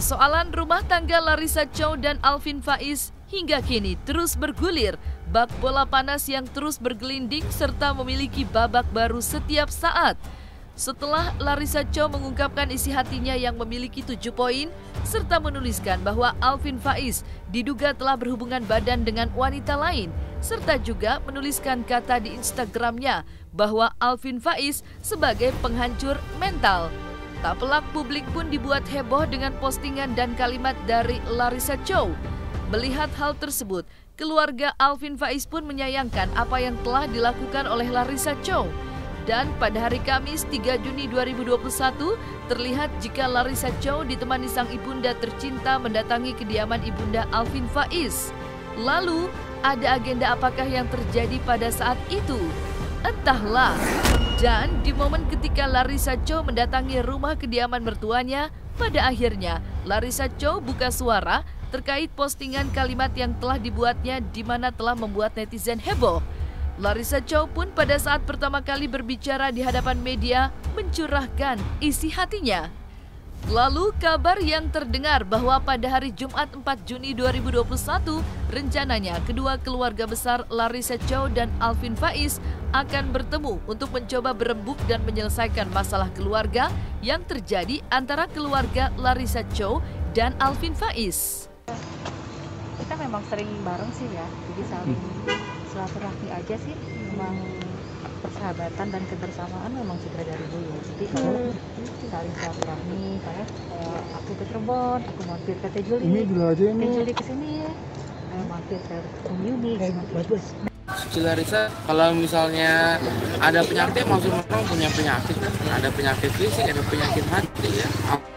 Persoalan rumah tangga Larissa Chow dan Alvin Faiz hingga kini terus bergulir, bak bola panas yang terus bergelinding serta memiliki babak baru setiap saat. Setelah Larissa Chow mengungkapkan isi hatinya yang memiliki 7 poin, serta menuliskan bahwa Alvin Faiz diduga telah berhubungan badan dengan wanita lain, serta juga menuliskan kata di Instagramnya bahwa Alvin Faiz sebagai penghancur mental. Tak pelak publik pun dibuat heboh dengan postingan dan kalimat dari Larissa Chow. Melihat hal tersebut, keluarga Alvin Faiz pun menyayangkan apa yang telah dilakukan oleh Larissa Chow. Dan pada hari Kamis 3 Juni 2021, terlihat jika Larissa Chow ditemani sang ibunda tercinta mendatangi kediaman ibunda Alvin Faiz. Lalu, ada agenda apakah yang terjadi pada saat itu? Entahlah. Dan di momen ketika Larissa Chow mendatangi rumah kediaman mertuanya, pada akhirnya Larissa Chow buka suara terkait postingan kalimat yang telah dibuatnya di mana telah membuat netizen heboh. Larissa Chow pun pada saat pertama kali berbicara di hadapan media mencurahkan isi hatinya. Lalu kabar yang terdengar bahwa pada hari Jumat 4 Juni 2021 rencananya kedua keluarga besar Larissa Chow dan Alvin Faiz akan bertemu untuk mencoba berembuk dan menyelesaikan masalah keluarga yang terjadi antara keluarga Larissa Chow dan Alvin Faiz. Kita memang sering bareng sih ya, jadi saling silaturahmi aja sih, memang persahabatan dan kebersamaan memang sudah dari dulu. Jadi kalau saling silaturahmi, kayak aku ke Cirebon, aku mampir ke Teh Juli, Teh Juli kesini ya, mampir ke Yuni, bagus. Larissa, kalau misalnya ada penyakit, maksudnya memang punya penyakit, ada penyakit fisik, ada penyakit hati ya.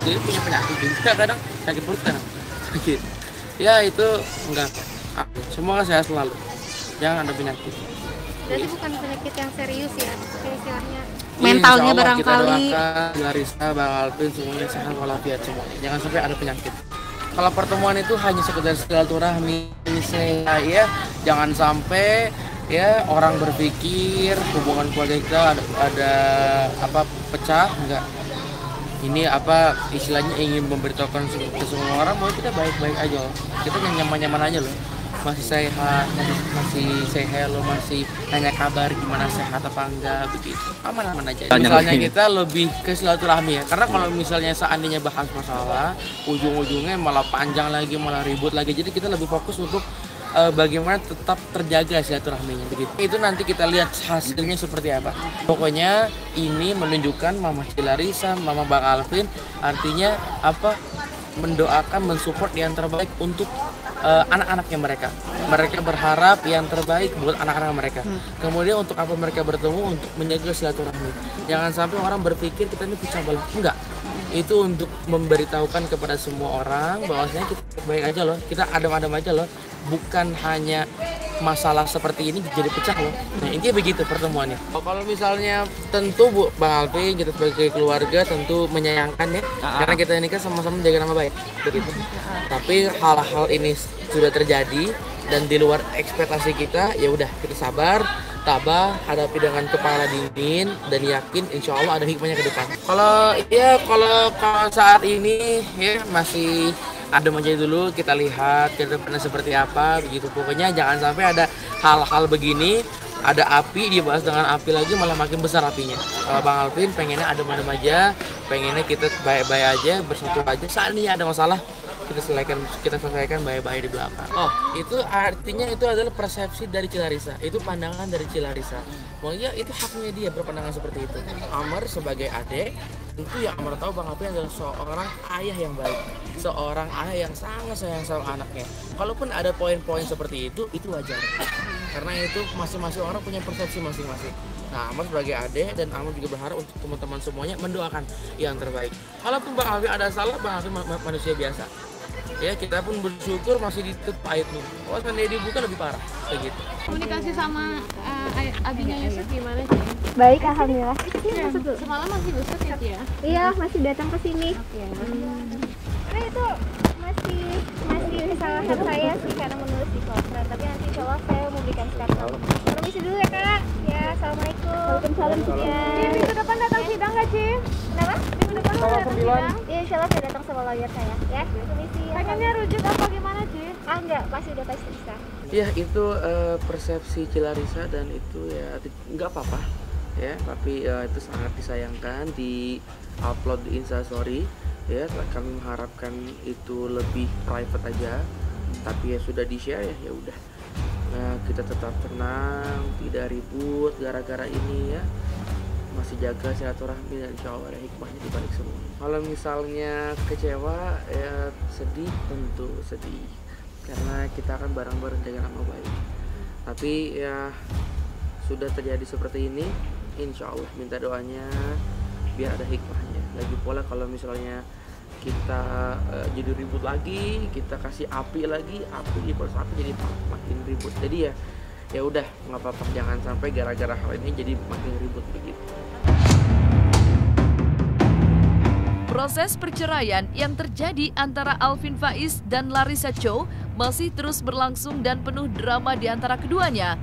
Dia punya penyakit juga, kadang sakit perut, kadang sakit. Ya itu enggak, semua sehat selalu, jangan ada penyakit. Berarti bukan penyakit yang serius ya, istilahnya Mentalnya Allah, barangkali. Kita doakan Larissa, Bang Alvin semuanya sehat walafiat semua. Jangan sampai ada penyakit. Kalau pertemuan itu hanya sekedar silaturahmi, ya, jangan sampai ya orang berpikir hubungan keluarga kita ada apa pecah, enggak. Ini apa istilahnya ingin memberitahukan ke semua orang bahwa kita baik-baik aja loh. Kita nyaman-nyaman aja loh. Masih sehat, masih say hello, masih tanya kabar gimana sehat apa enggak begitu. Aman-aman aja. Misalnya kita lebih ke silaturahmi ya. Karena kalau misalnya seandainya bahas masalah, ujung-ujungnya malah panjang lagi, malah ribut lagi. Jadi kita lebih fokus untuk bagaimana tetap terjaga silaturahminya begitu. Itu nanti kita lihat hasilnya seperti apa. Pokoknya ini menunjukkan Mama Larissa, Mama Bang Alvin artinya apa? Mendoakan, mensupport yang terbaik untuk anak-anaknya mereka. Mereka berharap yang terbaik buat anak-anak mereka. Kemudian untuk apa mereka bertemu? Untuk menjaga silaturahmi. Jangan sampai orang berpikir kita ini pecah belah. Enggak. Itu untuk memberitahukan kepada semua orang bahwasanya kita baik aja loh, kita adem-adem aja loh, bukan hanya masalah seperti ini jadi pecah loh. Nah intinya begitu pertemuannya. Kalau misalnya tentu Bu Bang Alvin, kita sebagai keluarga tentu menyayangkan ya, karena kita ini kan sama-sama menjaga nama baik begitu. Tapi hal-hal ini sudah terjadi dan di luar ekspektasi kita, ya udah kita sabar, tabah, hadapi dengan kepala dingin dan yakin insya Allah ada hikmahnya ke depan. Kalau saat ini ya masih adem aja dulu, kita lihat ke depannya seperti apa begitu. Pokoknya jangan sampai ada hal-hal begini, ada api dibahas dengan api lagi malah makin besar apinya. Kalau Bang Alvin pengennya adem-adem aja, pengennya kita baik-baik aja, bersatu aja. Saat ini ada masalah kita selesaikan baik-baik di belakang. Oh, itu artinya itu adalah persepsi dari Larissa. Itu pandangan dari Larissa. Pokoknya itu haknya dia berpandangan seperti itu. Amar sebagai adik, tentu yang Amar tahu Bang Alvin adalah seorang ayah yang baik, seorang ayah yang sangat sayang sama anaknya. Kalaupun ada poin-poin seperti itu wajar. Karena itu masing-masing orang punya persepsi masing-masing. Nah, Amar sebagai adik dan Amar juga berharap untuk teman-teman semuanya mendoakan yang terbaik. Kalaupun Bang Alvin ada salah, Bang Alvin manusia biasa. Ya kita pun bersyukur masih ditutup pahit nih. Kalau seandainya dibuka lebih parah kayak gitu. komunikasi sama abinya Yusuf gimana sih? Baik, alhamdulillah. Semalam masih Yusuf ya Tia? Iya, masih datang ke sini. Oke. Nah, itu masih salah satu saya sih karena menulis di kontrak. Tapi nanti insya Allah saya memberikan sekarang. permisi dulu ya kak. Ya, assalamualaikum. Waalaikumsalam. Ya. Minggu depan datang sidang nggak, Ci? Kenapa? Minggu depan datang sidang? Ya, insya Allah saya datang sama lawyer saya. Ya, permisi. Pengennya rujuk apa gimana, Ci? Ah, enggak, pasti udah pasti bisa. Ya itu persepsi Cilarisa dan itu ya nggak apa-apa ya, tapi itu sangat disayangkan di upload di Instastory ya. Kami mengharapkan itu lebih private aja, tapi ya sudah di share ya udah. Nah, kita tetap tenang, tidak ribut gara-gara ini ya, masih jaga silaturahmi dan insya Allah ada hikmahnya di balik semua. Kalau misalnya kecewa ya sedih, tentu sedih karena kita akan bareng-bareng dengan nama baik. Tapi ya sudah terjadi seperti ini, insya Allah minta doanya biar ada hikmahnya. Lagi pola kalau misalnya kita jadi ribut lagi, kita kasih api lagi, api dibalas api jadi makin ribut. Jadi ya udah nggak apa-apa, jangan sampai gara-gara hal ini jadi makin ribut begitu. Proses perceraian yang terjadi antara Alvin Faiz dan Larissa Chow masih terus berlangsung dan penuh drama di antara keduanya.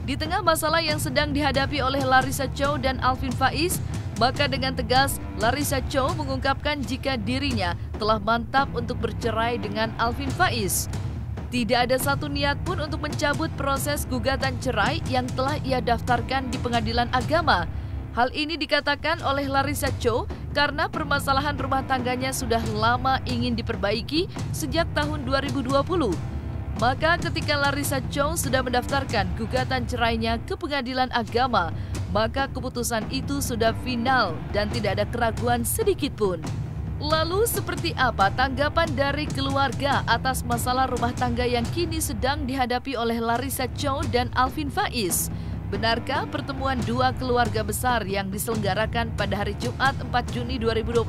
Di tengah masalah yang sedang dihadapi oleh Larissa Chow dan Alvin Faiz, maka dengan tegas Larissa Chow mengungkapkan jika dirinya telah mantap untuk bercerai dengan Alvin Faiz. Tidak ada satu niat pun untuk mencabut proses gugatan cerai yang telah ia daftarkan di Pengadilan Agama. Hal ini dikatakan oleh Larissa Chow karena permasalahan rumah tangganya sudah lama ingin diperbaiki sejak tahun 2020. Maka ketika Larissa Chow sudah mendaftarkan gugatan cerainya ke Pengadilan Agama, maka keputusan itu sudah final dan tidak ada keraguan sedikit pun. Lalu seperti apa tanggapan dari keluarga atas masalah rumah tangga yang kini sedang dihadapi oleh Larissa Chow dan Alvin Faiz? Benarkah pertemuan dua keluarga besar yang diselenggarakan pada hari Jumat 4 Juni 2021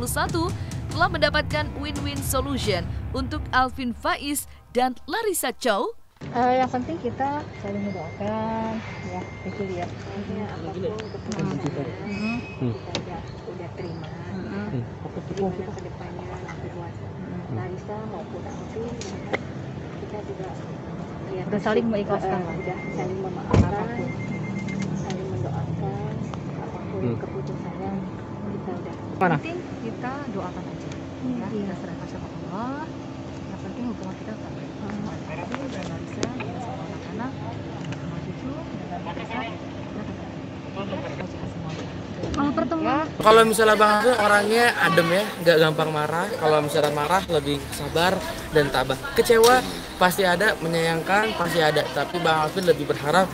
telah mendapatkan win-win solution untuk Alvin Faiz dan Larissa Chow? Yang penting kita saling mendoakan ya, itu ya. Apapun keputusan kita udah terima. Gimana ke depannya berdua, Larissa maupun Alvin, kita juga ya, udah saling mengikhlaskan, udah saling memaafkan, saling mendoakan apapun keputusannya kita udah. Penting kita doakan aja, ya kita serahkan sama Allah. Yang penting hubungan kita tetap baik. Alvin dan Larissa dengan sama anak-anak, sama cucu, dengan besar, Kalau pertemuan Kalau misalnya Bang Alvin orangnya adem ya, nggak gampang marah. Kalau misalnya marah lebih sabar dan tabah. Kecewa pasti ada, menyayangkan pasti ada. Tapi Bang Alvin lebih berharap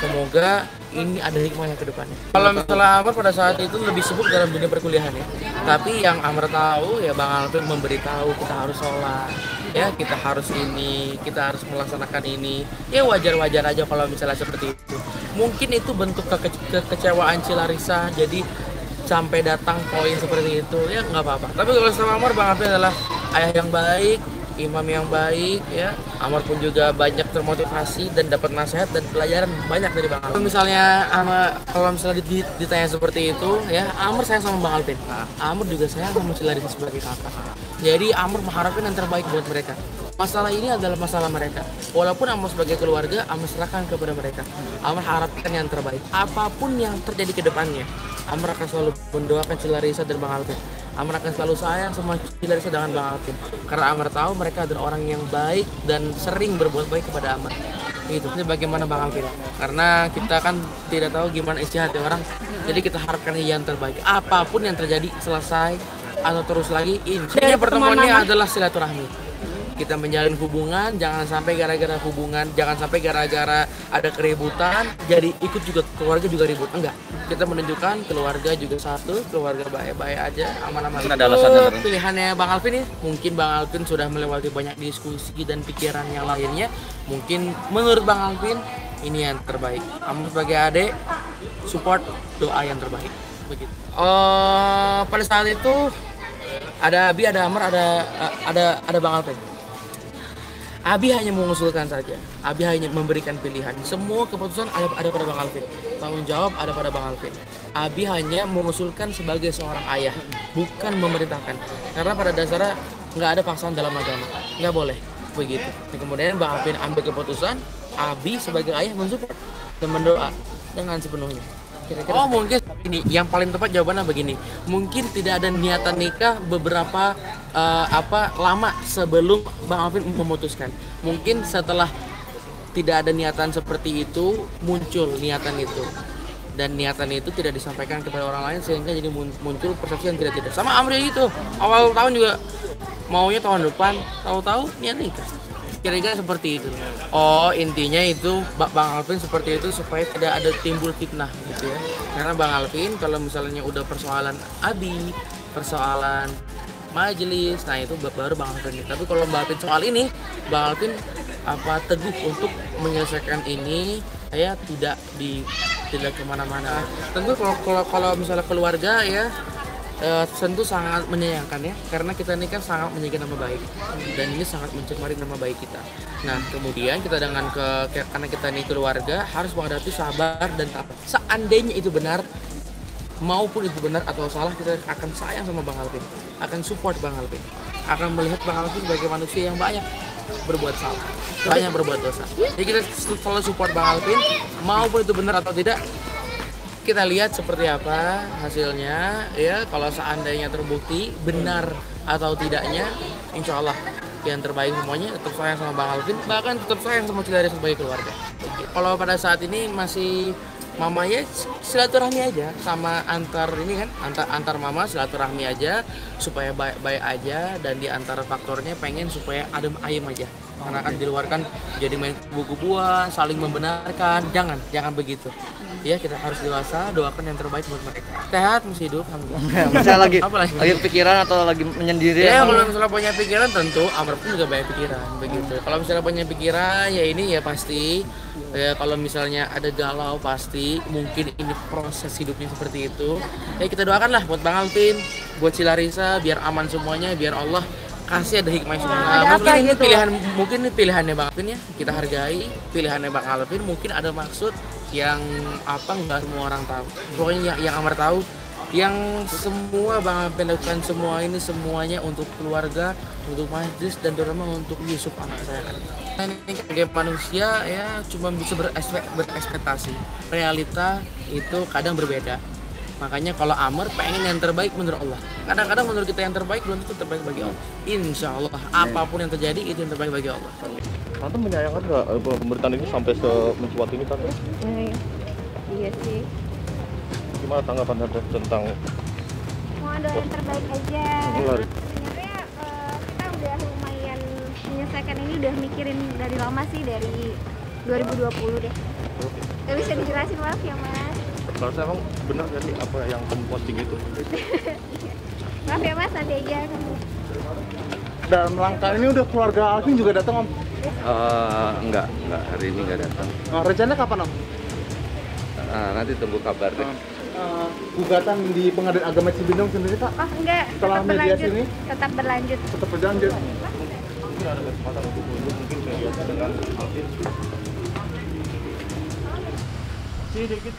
semoga ini ada hikmahnya ke depannya. Kalau misalnya Amar pada saat itu lebih sibuk dalam dunia perkuliahan ya. Tapi yang Amar tahu ya Bang Alvin memberitahu kita harus sholat, ya kita harus ini, kita harus melaksanakan ini. Ya wajar-wajar aja kalau misalnya seperti itu. Mungkin itu bentuk kekecewaan Cilarissa, jadi sampai datang poin seperti itu ya nggak apa-apa. Tapi kalau sama Amar, Bang Alvin adalah ayah yang baik, imam yang baik ya. Amar pun juga banyak termotivasi dan dapat nasihat dan pelajaran banyak dari Bang Alvin. Kalau misalnya ditanya seperti itu ya, Amar sayang sama Bang Alvin. Amar juga sayang sama Cilarissa sebagai kakak. Jadi Amar mengharapkan yang terbaik buat mereka. Masalah ini adalah masalah mereka. Walaupun Amar sebagai keluarga, Amar serahkan kepada mereka. Amar harapkan yang terbaik. Apapun yang terjadi ke depannya, Amar akan selalu mendoakan Cilarissa dan Bang Alvin. Amar akan selalu sayang sama Cilarissa dengan Bang Alvin. Karena Amar tahu mereka adalah orang yang baik dan sering berbuat baik kepada Amar. Itu bagaimana Bang Alvin. Karena kita kan tidak tahu gimana isi hati orang. Jadi kita harapkan yang terbaik. Apapun yang terjadi, selesai atau terus lagi, intinya pertemuannya adalah silaturahmi. Kita menjalin hubungan, jangan sampai gara-gara hubungan, jangan sampai gara-gara ada keributan, jadi ikut juga keluarga juga ribut. Enggak, kita menunjukkan keluarga juga satu, keluarga baik-baik aja, aman-aman. Ada alasannya. Pilihannya Bang Alvin nih, mungkin Bang Alvin sudah melewati banyak diskusi dan pikiran yang lainnya. Mungkin menurut Bang Alvin ini yang terbaik. Kamu sebagai adik, support doa yang terbaik. Begitu. Pada saat itu ada Abi, ada Amar, ada Bang Alvin. Abi hanya mengusulkan saja, Abi hanya memberikan pilihan. Semua keputusan ada pada Bang Alvin, tanggung jawab ada pada Bang Alvin. Abi hanya mengusulkan sebagai seorang ayah, bukan memerintahkan. Karena pada dasarnya nggak ada paksaan dalam agama, nggak boleh begitu. Dan kemudian Bang Alvin ambil keputusan, Abi sebagai ayah mensupport. dan berdoa dengan sepenuhnya. Kira-kira mungkin ini yang paling tepat jawabannya begini. Mungkin tidak ada niatan nikah beberapa lama sebelum Bang Alvin memutuskan. Mungkin setelah tidak ada niatan seperti itu muncul niatan itu. Dan niatan itu tidak disampaikan kepada orang lain sehingga jadi muncul persepsi yang tidak. Sama Amri itu. Awal tahun juga maunya tahun depan, tahu-tahu niat nikah. Kira-kira seperti itu. Oh, intinya itu Bang Alvin seperti itu supaya tidak ada timbul fitnah gitu ya. Karena Bang Alvin kalau misalnya udah persoalan abi, persoalan majelis, nah itu baru Bang Alvin. Tapi kalau Mbak Alvin soal ini, Bang Alvin teguh untuk menyelesaikan ini, saya tidak kemana-mana. Tentu kalau misalnya keluarga ya tentu sangat menyayangkan ya, karena kita ini kan sangat menjaga nama baik dan ini sangat mencemari nama baik kita. Nah kemudian kita karena kita ini keluarga harus menghadapi sabar dan tabah. Seandainya itu benar maupun itu benar atau salah, kita akan sayang sama Bang Alvin, akan support Bang Alvin, akan melihat Bang Alvin sebagai manusia yang banyak berbuat salah, banyak berbuat dosa. Jadi kita selalu support Bang Alvin maupun itu benar atau tidak. Kita lihat seperti apa hasilnya ya. Kalau seandainya terbukti benar atau tidaknya, insya Allah yang terbaik semuanya. Tetap sayang sama Bang Alvin, bahkan tetap sayang sama Cilaria sebagai keluarga. Kalau pada saat ini masih mamanya silaturahmi aja sama antar mama silaturahmi aja supaya baik-baik aja, dan di antara faktornya pengen supaya adem ayem aja. Karena kan di luar kan jadi main buku-bukuan, saling membenarkan, jangan begitu. Ya kita harus dewasa, doakan yang terbaik buat mereka. Sehat, masih hidup, alhamdulillah. Misalnya lagi pikiran atau lagi menyendiri? Ya kalau misalnya punya pikiran tentu Amr pun juga banyak pikiran begitu. Kalau misalnya punya pikiran ya ini ya pasti. Ya kalau misalnya ada galau pasti mungkin ini proses hidupnya seperti itu. Ya kita doakanlah buat Bang Alvin, buat Cilarisa biar aman semuanya, biar Allah kasih ada hikmah semuanya. Mungkin ini pilihannya Bang Alvin ya, kita hargai pilihannya Bang Alvin. Mungkin ada maksud yang nggak semua orang tahu. Pokoknya yang Amar tahu, yang semua Bang Alvin lakukan semua ini semuanya untuk keluarga, untuk majlis dan terutama untuk Yusuf anak saya kan. Ini sebagai manusia ya cuma bisa berekspektasi. Realita itu kadang berbeda. Makanya kalau Amr pengen yang terbaik menurut Allah. Kadang-kadang menurut kita yang terbaik belum tentu terbaik bagi Allah. Insya Allah apapun yang terjadi itu yang terbaik bagi Allah. Tante menyayangkan nggak pemberitaan ini sampai semencuat ini Tante? Iya sih. Gimana tanggapan Tante tentang? Mau doa yang terbaik aja. Sebenarnya kita udah lumayan menyelesaikan ini, udah mikirin dari lama sih, dari 2020 deh. Gak bisa dijelasin, maaf ya Mas. Kalau saya emang benar nggak sih apa yang kamu posting itu? Maaf ya Mas, nanti aja kamu. Dalam langkah ini udah keluarga Alvin juga datang Om? Enggak, hari ini enggak datang. Rencananya kapan Om? Nanti tunggu kabar deh. Gugatan di Pengadilan Agama Cibinong sendiri Pak? Enggak, setelah mediasi ini? Tetap berlanjut. Tetap berlanjut. Mungkin ada kesempatan untuk mungkin mediasi dengan Alvin. Dikit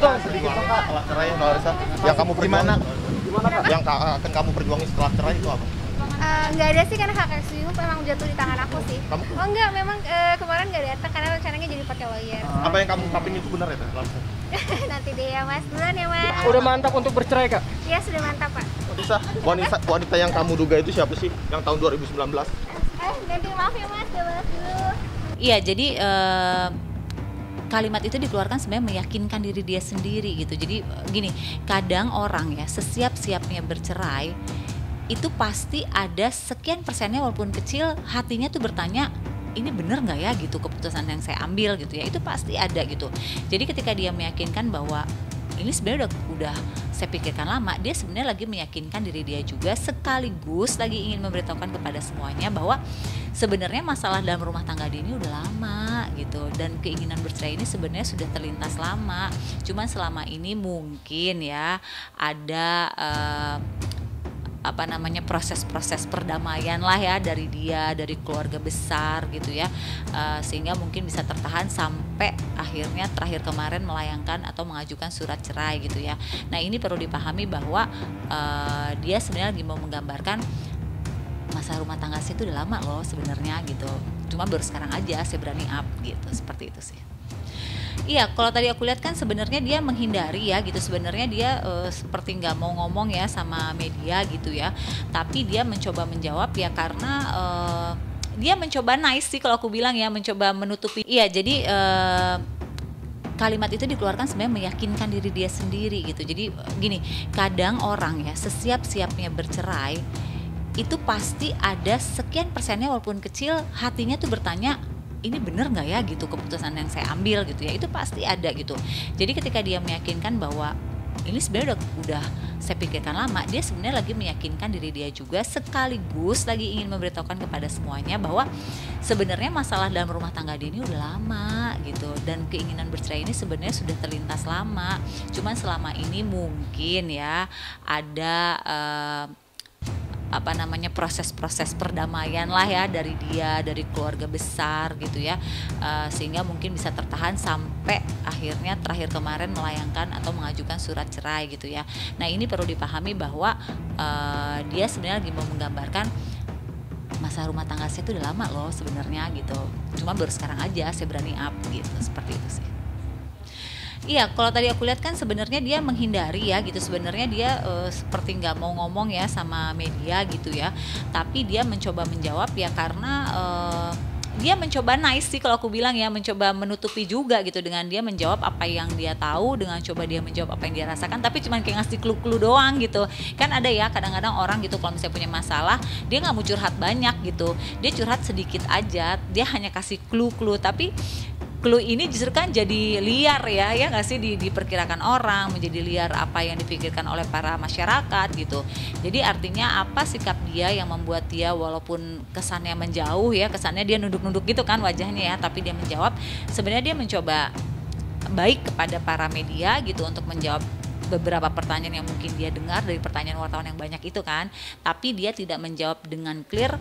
dong, sedikit dong Kak. Setelah cerai Larissa, yang kamu perjuangin gimana Kak? Yang akan kamu perjuangin setelah cerai itu apa? Nggak ada sih, karena hak asuh memang jatuh di tangan aku sih. Kamu? Oh enggak, memang kemarin nggak datang karena rencananya jadi pakai lawyer. Apa yang kamu ungkapin itu benar ya Larissa? Nanti deh ya Mas, duluan ya Mas. Udah mantap untuk bercerai Kak? Ya sudah mantap Pak. Larissa, wanita yang kamu duga itu siapa sih? Yang tahun 2019? Ganti maaf ya Mas, udah balas dulu. Iya, jadi kalimat itu dikeluarkan sebenarnya meyakinkan diri dia sendiri gitu. Jadi gini, kadang orang ya sesiap-siapnya bercerai itu pasti ada sekian persennya walaupun kecil hatinya tuh bertanya, ini bener nggak ya gitu keputusan yang saya ambil gitu ya, itu pasti ada gitu. Jadi ketika dia meyakinkan bahwa ini sebenarnya udah saya pikirkan lama, dia sebenarnya lagi meyakinkan diri dia juga, sekaligus lagi ingin memberitahukan kepada semuanya bahwa sebenarnya masalah dalam rumah tangga dia ini udah lama gitu, dan keinginan bercerai ini sebenarnya sudah terlintas lama. Cuman selama ini mungkin ya ada proses-proses perdamaian lah ya dari dia, dari keluarga besar gitu ya, sehingga mungkin bisa tertahan sampai akhirnya terakhir kemarin melayangkan atau mengajukan surat cerai gitu ya. Nah ini perlu dipahami bahwa dia sebenarnya lagi mau menggambarkan masa rumah tangga saya itu udah lama loh sebenarnya gitu. Cuma baru sekarang aja saya berani up gitu, seperti itu sih. Iya, kalau tadi aku lihat kan sebenarnya dia menghindari ya gitu. Sebenarnya dia seperti nggak mau ngomong ya sama media gitu ya. Tapi dia mencoba menjawab ya karena dia mencoba nice sih kalau aku bilang ya, mencoba menutupi. Iya, jadi kalimat itu dikeluarkan sebenarnya meyakinkan diri dia sendiri gitu. Jadi gini, kadang orang ya sesiap-siapnya bercerai itu pasti ada sekian persennya walaupun kecil hatinya tuh bertanya, ini bener nggak ya gitu keputusan yang saya ambil gitu ya, itu pasti ada gitu. Jadi ketika dia meyakinkan bahwa ini sebenarnya udah saya pikirkan lama, dia sebenarnya lagi meyakinkan diri dia juga, sekaligus lagi ingin memberitahukan kepada semuanya bahwa sebenarnya masalah dalam rumah tangga dia ini udah lama gitu, dan keinginan bercerai ini sebenarnya sudah terlintas lama. Cuman selama ini mungkin ya ada proses-proses perdamaian lah ya dari dia, dari keluarga besar gitu ya, sehingga mungkin bisa tertahan sampai akhirnya terakhir kemarin melayangkan atau mengajukan surat cerai gitu ya. Nah ini perlu dipahami bahwa dia sebenarnya lagi mau menggambarkan masa rumah tangga saya itu udah lama loh sebenarnya gitu. Cuma baru sekarang aja saya berani up gitu, seperti itu sih. Iya, kalau tadi aku lihat kan sebenarnya dia menghindari ya gitu. Sebenarnya dia seperti nggak mau ngomong ya sama media gitu ya. Tapi dia mencoba menjawab ya karena dia mencoba nice sih kalau aku bilang ya, mencoba menutupi juga gitu dengan dia menjawab apa yang dia tahu, dengan coba dia menjawab apa yang dia rasakan, tapi cuman kayak ngasih clue-clue doang gitu. Kan ada ya kadang-kadang orang gitu kalau misalnya punya masalah, dia nggak mau curhat banyak gitu. Dia curhat sedikit aja, dia hanya kasih clue-clue, tapi clue ini justru kan jadi liar ya nggak sih, diperkirakan orang, menjadi liar apa yang dipikirkan oleh para masyarakat gitu. Jadi artinya apa sikap dia yang membuat dia walaupun kesannya menjauh ya, kesannya dia nunduk-nunduk gitu kan wajahnya ya, tapi dia menjawab, sebenarnya dia mencoba baik kepada para media gitu untuk menjawab beberapa pertanyaan yang mungkin dia dengar dari pertanyaan wartawan yang banyak itu kan, tapi dia tidak menjawab dengan clear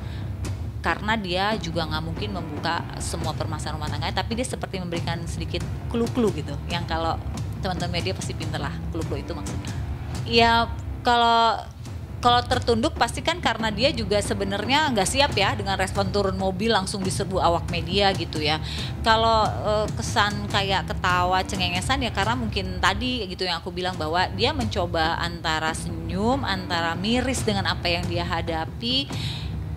karena dia juga nggak mungkin membuka semua permasalahan rumah tangga, tapi dia seperti memberikan sedikit clue-clue gitu, yang kalau teman-teman media pasti pinter lah, clue-clue itu maksudnya. Ya kalau tertunduk pasti kan karena dia juga sebenarnya nggak siap ya dengan respon turun mobil langsung diserbu awak media gitu ya. Kalau kesan kayak ketawa cengengesan ya karena mungkin tadi gitu yang aku bilang bahwa dia mencoba antara senyum, antara miris dengan apa yang dia hadapi,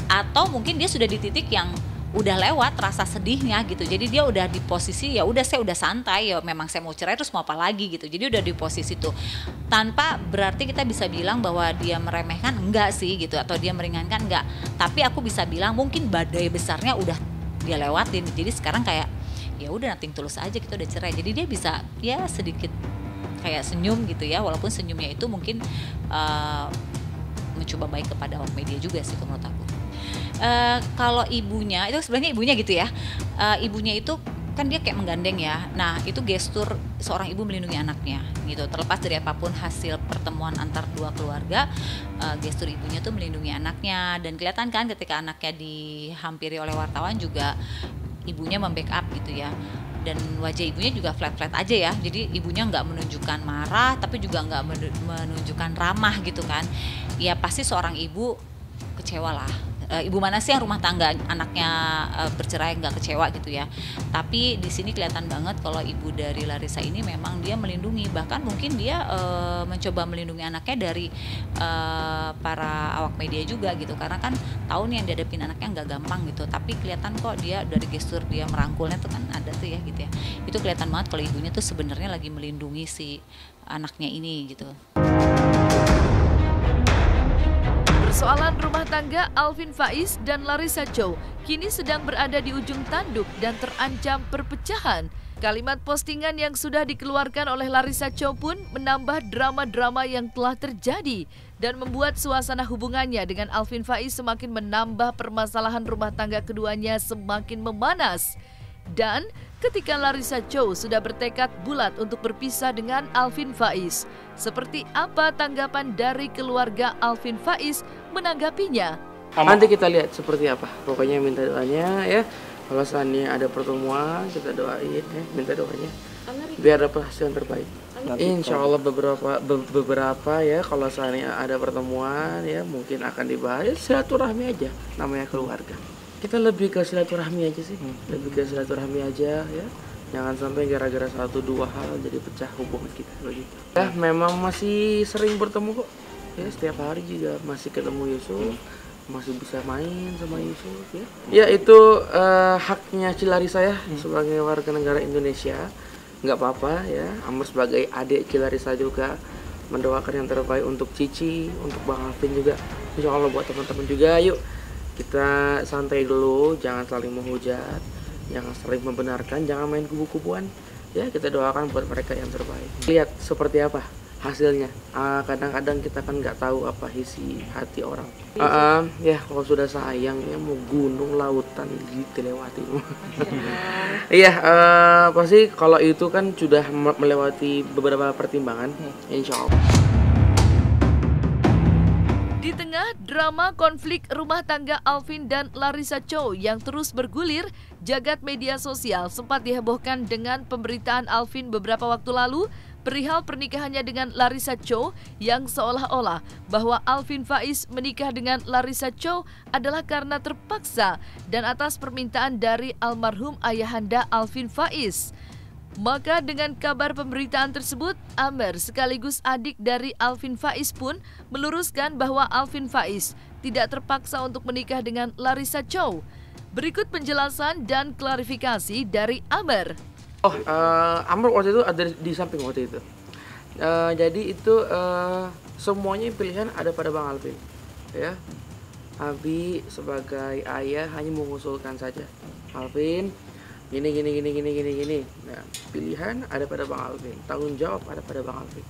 atau mungkin dia sudah di titik yang udah lewat rasa sedihnya gitu. Jadi dia udah di posisi ya udah saya udah santai ya, memang saya mau cerai terus mau apa lagi gitu. Jadi udah di posisi itu. Tanpa berarti kita bisa bilang bahwa dia meremehkan, enggak sih gitu, atau dia meringankan, enggak. Tapi aku bisa bilang mungkin badai besarnya udah dia lewatin. Jadi sekarang kayak ya udah nothing tulus aja, kita udah cerai. Jadi dia bisa ya sedikit kayak senyum gitu ya, walaupun senyumnya itu mungkin mencoba baik kepada awak media juga sih menurut aku. Kalau ibunya itu sebenarnya ibunya gitu ya, ibunya itu kan dia kayak menggandeng ya. Nah itu gestur seorang ibu melindungi anaknya gitu, terlepas dari apapun hasil pertemuan antar dua keluarga, gestur ibunya tuh melindungi anaknya. Dan kelihatan kan ketika anaknya dihampiri oleh wartawan juga ibunya membackup gitu ya. Dan wajah ibunya juga flat-flat aja ya, jadi ibunya nggak menunjukkan marah tapi juga nggak menunjukkan ramah gitu kan. Ya pasti seorang ibu kecewa lah. Ibu mana sih yang rumah tangga anaknya bercerai nggak kecewa gitu ya. Tapi di sini kelihatan banget kalau ibu dari Larissa ini memang dia melindungi, bahkan mungkin dia mencoba melindungi anaknya dari para awak media juga gitu, karena kan tahu nih yang dihadapin anaknya nggak gampang gitu. Tapi kelihatan kok dia dari gestur dia merangkulnya tuh kan ada tuh ya gitu ya. Itu kelihatan banget kalau ibunya tuh sebenarnya lagi melindungi si anaknya ini gitu. Persoalan rumah tangga Alvin Faiz dan Larissa Chow kini sedang berada di ujung tanduk dan terancam perpecahan. Kalimat postingan yang sudah dikeluarkan oleh Larissa Chow pun menambah drama-drama yang telah terjadi dan membuat suasana hubungannya dengan Alvin Faiz semakin menambah permasalahan rumah tangga keduanya semakin memanas. Dan ketika Larissa Chow sudah bertekad bulat untuk berpisah dengan Alvin Faiz, seperti apa tanggapan dari keluarga Alvin Faiz menanggapinya? Nanti kita lihat seperti apa. Pokoknya minta doanya ya. Kalau seandainya ada pertemuan, kita doain ya, minta doanya biar dapat hasil yang terbaik. Insya Allah beberapa ya, kalau seandainya ada pertemuan ya mungkin akan dibahas. Silaturahmi aja, namanya keluarga. Kita lebih ke silaturahmi aja sih, lebih ke silaturahmi aja ya. Jangan sampai gara-gara 1-2 hal jadi pecah hubungan kita begitu. Ya memang masih sering bertemu kok. Ya setiap hari juga masih ketemu Yusuf, masih bisa main sama Yusuf ya. Ya itu haknya Cilarisa ya sebagai warga negara Indonesia. Nggak apa-apa ya, Amr sebagai adik Cilarisa juga mendoakan yang terbaik untuk Cici, untuk Bang Alvin juga. Insya Allah buat teman-teman juga, yuk kita santai dulu, jangan saling menghujat, jangan saling membenarkan, jangan main kubu-kubuan ya. Kita doakan buat mereka yang terbaik. Lihat seperti apa hasilnya. Kadang-kadang kita kan nggak tahu apa isi hati orang. Ya kalau sudah sayang ya mau gunung lautan dilewati. Iya pasti kalau itu kan sudah melewati beberapa pertimbangan. Insya Allah. Di tengah drama konflik rumah tangga Alvin dan Larissa Chow yang terus bergulir, jagat media sosial sempat dihebohkan dengan pemberitaan Alvin beberapa waktu lalu perihal pernikahannya dengan Larissa Chow yang seolah-olah bahwa Alvin Faiz menikah dengan Larissa Chow adalah karena terpaksa dan atas permintaan dari almarhum ayahanda Alvin Faiz. Maka dengan kabar pemberitaan tersebut, Amr sekaligus adik dari Alvin Faiz pun meluruskan bahwa Alvin Faiz tidak terpaksa untuk menikah dengan Larissa Chow. Berikut penjelasan dan klarifikasi dari Amr. Amr waktu itu ada di samping waktu itu. Jadi itu semuanya pilihan ada pada Bang Alvin. Ya, Abi sebagai ayah hanya mengusulkan saja. Alvin, gini. Nah, pilihan ada pada Bang Alvin, tanggung jawab ada pada Bang Alvin.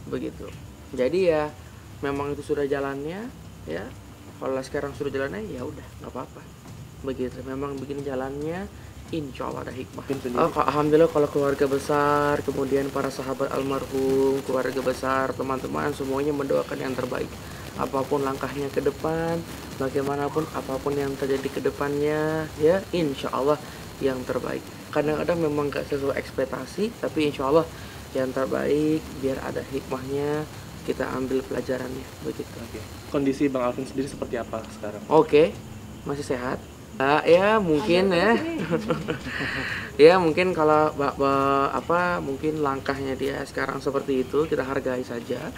Begitu. Jadi ya, memang itu sudah jalannya. Ya, kalau sekarang sudah jalannya, ya udah, nggak apa-apa. Begitu. Memang bikin jalannya. Insya Allah ada hikmah. Alhamdulillah kalau keluarga besar, kemudian para sahabat almarhum, keluarga besar, teman-teman semuanya mendoakan yang terbaik. Apapun langkahnya ke depan, bagaimanapun apapun yang terjadi ke depannya, ya insya Allah yang terbaik. Kadang-kadang memang gak sesuai ekspektasi, tapi insya Allah yang terbaik, biar ada hikmahnya, kita ambil pelajarannya begitu. Kondisi Bang Alvin sendiri seperti apa sekarang? Oke, masih sehat. Ya mungkin ya, ya mungkin kalau mungkin langkahnya dia sekarang seperti itu kita hargai saja.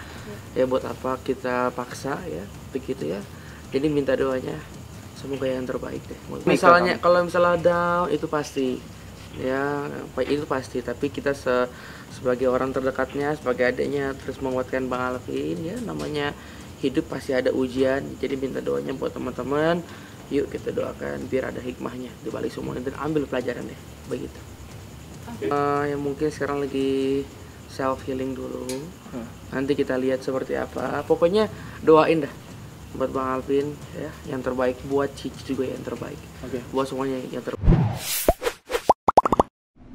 Ya buat apa kita paksa ya, begitu ya. Jadi minta doanya semoga yang terbaik deh. Misalnya kalau misalnya down itu pasti, ya itu pasti. Tapi kita sebagai orang terdekatnya, sebagai adiknya terus menguatkan Bang Alvin ya. Namanya hidup pasti ada ujian. Jadi minta doanya buat teman-teman. Yuk kita doakan biar ada hikmahnya di balik semuanya dan ambil pelajarannya begitu. Yang mungkin sekarang lagi self healing dulu. Nanti kita lihat seperti apa. Pokoknya doain dah buat Bang Alvin ya, yang terbaik, buat Cici juga yang terbaik. Buat semuanya yang terbaik.